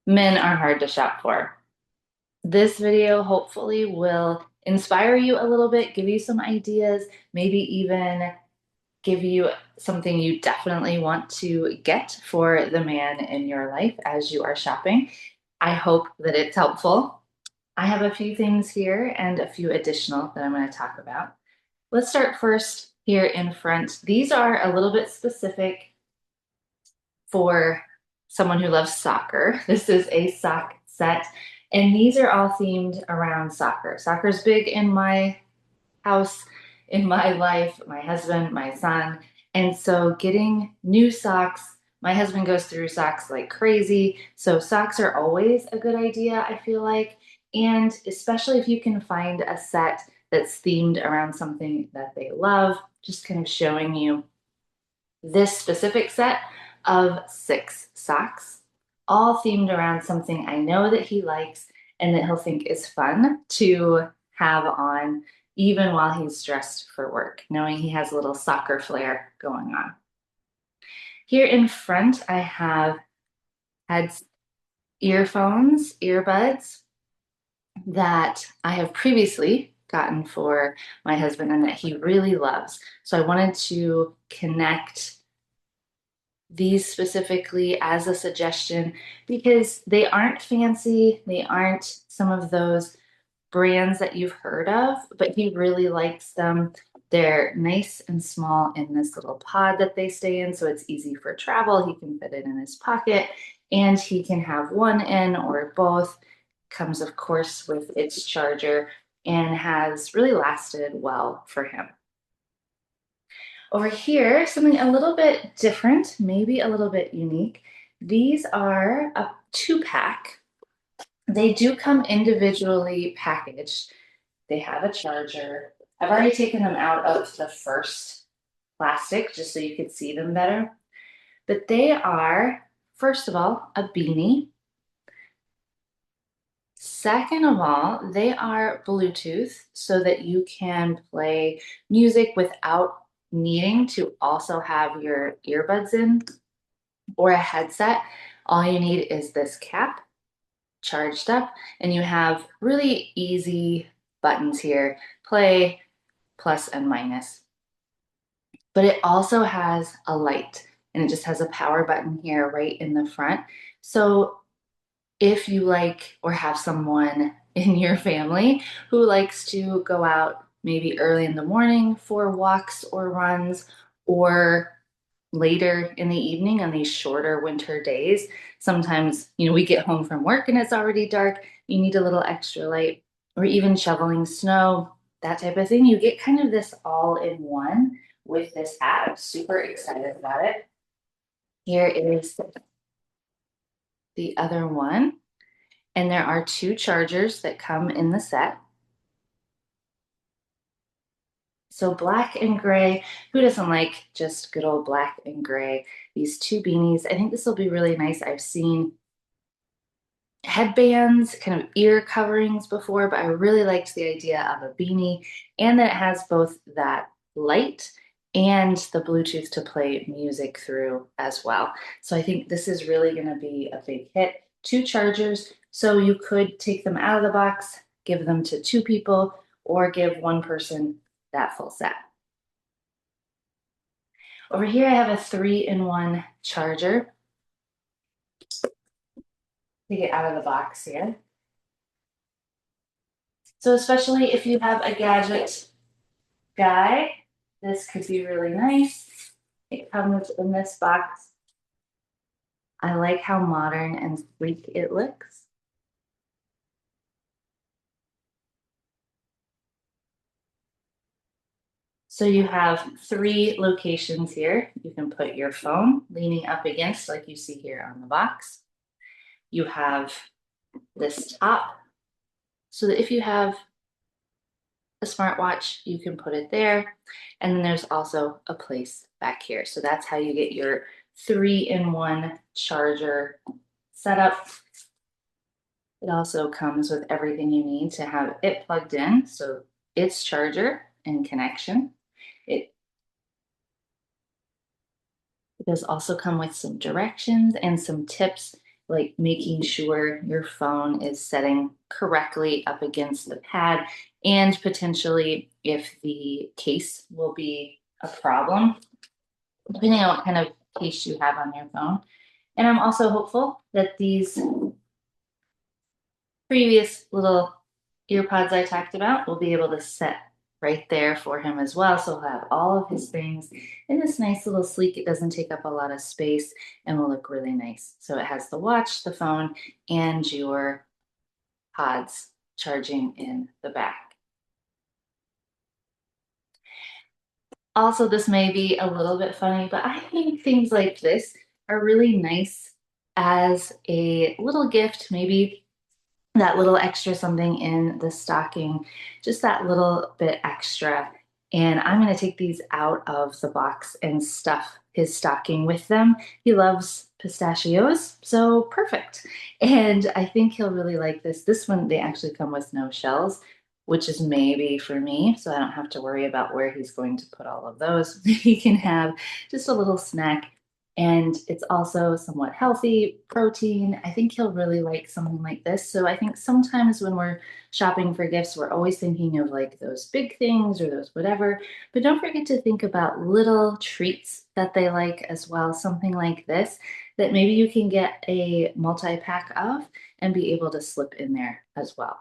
Men are hard to shop for. This video hopefully will inspire you a little bit, give you some ideas, maybe even give you something you definitely want to get for the man in your life as you are shopping. I hope that it's helpful. I have a few things here and a few additional that I'm going to talk about. Let's start first here in front. These are a little bit specific for someone who loves soccer. This is a sock set, and these are all themed around soccer. Soccer's big in my house, in my life, my husband, my son. And so getting new socks, my husband goes through socks like crazy. So socks are always a good idea, I feel like. And especially if you can find a set that's themed around something that they love, just kind of showing you this specific set of 6 socks, all themed around something I know that he likes and that he'll think is fun to have on even while he's dressed for work, knowing he has a little soccer flair going on. Here in front, I have had earphones, earbuds that I have previously gotten for my husband and that he really loves. So I wanted to connect these specifically as a suggestion because they aren't fancy. They aren't some of those brands that you've heard of, but he really likes them. They're nice and small in this little pod that they stay in, so it's easy for travel. He can fit it in his pocket and he can have one in or both. Comes, of course, with its charger and has really lasted well for him. Over here, something a little bit different, maybe a little bit unique. These are a 2-pack. They do come individually packaged. They have a charger. I've already taken them out of the first plastic just so you could see them better. But they are, first of all, a beanie. Second of all, they are Bluetooth so that you can play music without needing to also have your earbuds in or a headset. All you need is this cap charged up, and you have really easy buttons here, play, plus, and minus. But it also has a light, and it just has a power button here right in the front. So if you like or have someone in your family who likes to go out maybe early in the morning for walks or runs, or later in the evening on these shorter winter days, sometimes, we get home from work and it's already dark, you need a little extra light, or even shoveling snow, that type of thing. You get kind of this all in one with this app. I'm super excited about it. Here is the other one. And there are 2 chargers that come in the set. So black and gray, who doesn't like just good old black and gray? These 2 beanies, I think this will be really nice. I've seen headbands, kind of ear coverings before, but I really liked the idea of a beanie and that it has both that light and the Bluetooth to play music through as well. So I think this is really going to be a big hit. 2 chargers, so you could take them out of the box, give them to 2 people, or give one person that full set. Over here, I have a 3-in-1 charger to get out of the box here. So especially if you have a gadget guy, this could be really nice. It comes in this box. I like how modern and sleek it looks. So you have 3 locations here. You can put your phone leaning up against, like you see here on the box. You have this top, so that if you have a smartwatch, you can put it there. And then there's also a place back here. So that's how you get your 3-in-1 charger setup. It also comes with everything you need to have it plugged in. So its charger and connection. It does also come with some directions and some tips like making sure your phone is setting correctly up against the pad, and potentially if the case will be a problem, depending on what kind of case you have on your phone. And I'm also hopeful that these previous little ear pods I talked about will be able to set right there for him as well. So he'll have all of his things in this nice little sleek. It doesn't take up a lot of space and will look really nice. So it has the watch, the phone, and your pods charging in the back. Also, this may be a little bit funny, but I think things like this are really nice as a little gift, maybe that little extra something in the stocking, just that little bit extra. And I'm going to take these out of the box and stuff his stocking with them. He loves pistachios, so perfect. And I think he'll really like this. This one, they actually come with no shells, which is maybe for me, so I don't have to worry about where he's going to put all of those. He can have just a little snack, and it's also somewhat healthy, protein. I think he'll really like something like this. So I think sometimes when we're shopping for gifts, we're always thinking of like those big things or those whatever, but don't forget to think about little treats that they like as well. Something like this that maybe you can get a multi-pack of and be able to slip in there as well.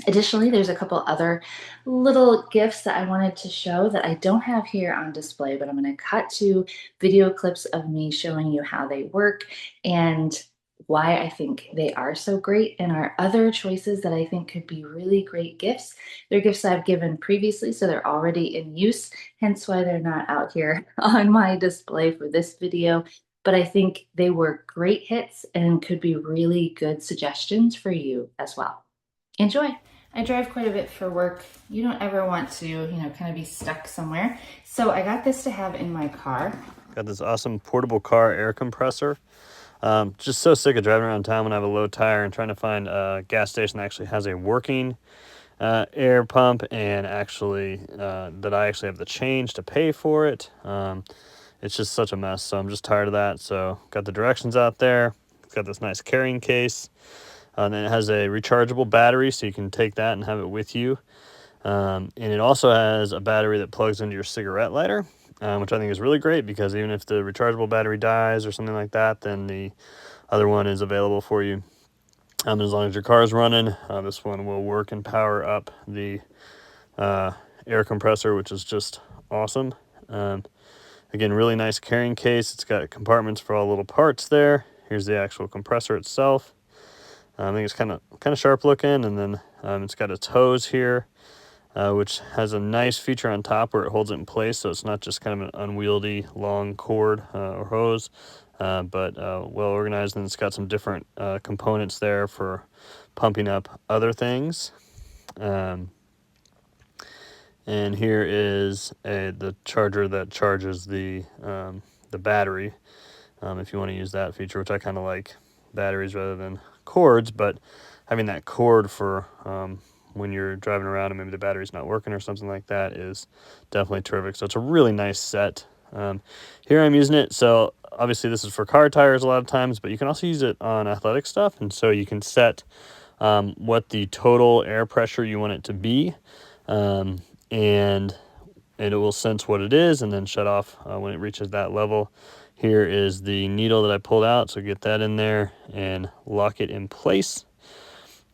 Additionally, there's a couple other little gifts that I wanted to show that I don't have here on display, but I'm going to cut to video clips of me showing you how they work and why I think they are so great, and our other choices that I think could be really great gifts. They're gifts I've given previously, so they're already in use, hence why they're not out here on my display for this video. But I think they were great hits and could be really good suggestions for you as well. Enjoy. I drive quite a bit for work. You don't ever want to, kind of be stuck somewhere. So I got this to have in my car. Got this awesome portable car air compressor. Just so sick of driving around town when I have a low tire and trying to find a gas station that actually has a working air pump, and actually that I actually have the change to pay for it. It's just such a mess, so I'm just tired of that. So got the directions out there. It's got this nice carrying case. And then it has a rechargeable battery, so you can take that and have it with you. And it also has a battery that plugs into your cigarette lighter, which I think is really great, because even if the rechargeable battery dies or something like that, then the other one is available for you. As long as your car is running, this one will work and power up the air compressor, which is just awesome. Again, really nice carrying case. It's got compartments for all little parts there. Here's the actual compressor itself. I think it's kind of sharp looking, and then it's got its hose here, which has a nice feature on top where it holds it in place, so it's not just kind of an unwieldy long cord or hose, but well organized, and it's got some different components there for pumping up other things. And here is the charger that charges the battery, if you want to use that feature, which I kind of like batteries rather than cords, but having that cord for when you're driving around and maybe the battery's not working or something like that is definitely terrific. So it's a really nice set. Here I'm using it, so obviously this is for car tires a lot of times, but you can also use it on athletic stuff, and so you can set what the total air pressure you want it to be, and it will sense what it is and then shut off when it reaches that level. Here is the needle that I pulled out, so get that in there and lock it in place,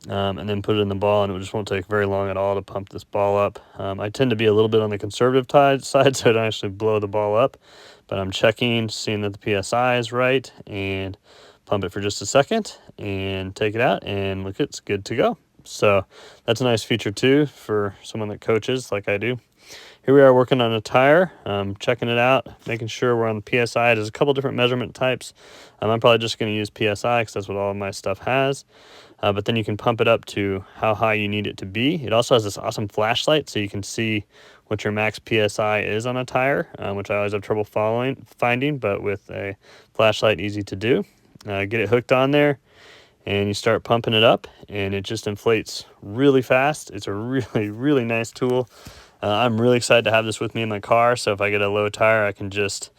and then put it in the ball, and it just won't take very long at all to pump this ball up. I tend to be a little bit on the conservative side, so I don't actually blow the ball up, but I'm checking, seeing that the PSI is right, and pump it for just a second and take it out, and look, it's good to go. So that's a nice feature too for someone that coaches like I do. Here we are working on a tire, checking it out, making sure we're on the PSI. There's a couple different measurement types. I'm probably just going to use PSI because that's what all of my stuff has. But then you can pump it up to how high you need it to be. It also has this awesome flashlight, so you can see what your max PSI is on a tire, which I always have trouble finding, but with a flashlight, easy to do. Get it hooked on there, and you start pumping it up, and it just inflates really fast. It's a really, really nice tool. I'm really excited to have this with me in my car, so if I get a low tire, I can just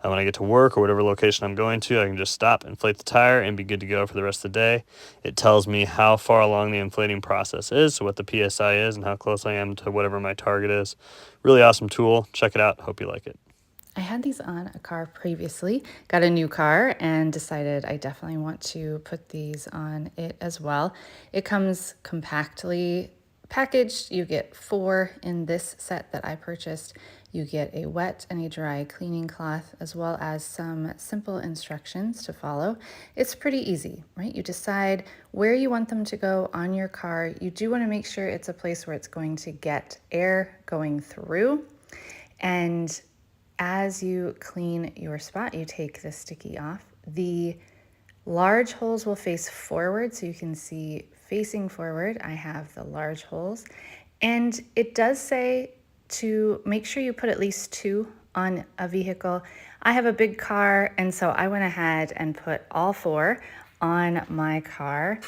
When I get to work or whatever location I'm going to, I can just stop, inflate the tire, and be good to go for the rest of the day. It tells me how far along the inflating process is, so what the PSI is, and how close I am to whatever my target is. Really awesome tool. Check it out. Hope you like it. I had these on a car previously, got a new car, and decided I definitely want to put these on it as well. It comes compactly packaged. You get 4 in this set that I purchased. You get a wet and a dry cleaning cloth, as well as some simple instructions to follow. It's pretty easy, right? You decide where you want them to go on your car. You do want to make sure it's a place where it's going to get air going through. And as you clean your spot, you take the sticky off. The large holes will face forward, so you can see facing forward, I have the large holes. And it does say to make sure you put at least 2 on a vehicle. I have a big car, and so I went ahead and put all 4 on my car,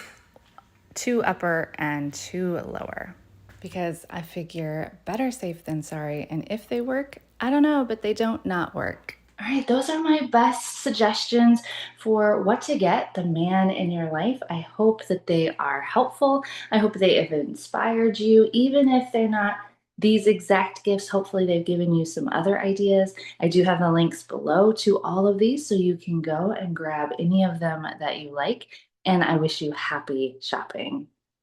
2 upper and 2 lower, because I figure better safe than sorry. And if they work, I don't know, but they don't not work. All right, those are my best suggestions for what to get the man in your life. I hope that they are helpful. I hope they have inspired you, even if they're not these exact gifts. Hopefully, they've given you some other ideas. I do have the links below to all of these, so you can go and grab any of them that you like. And I wish you happy shopping.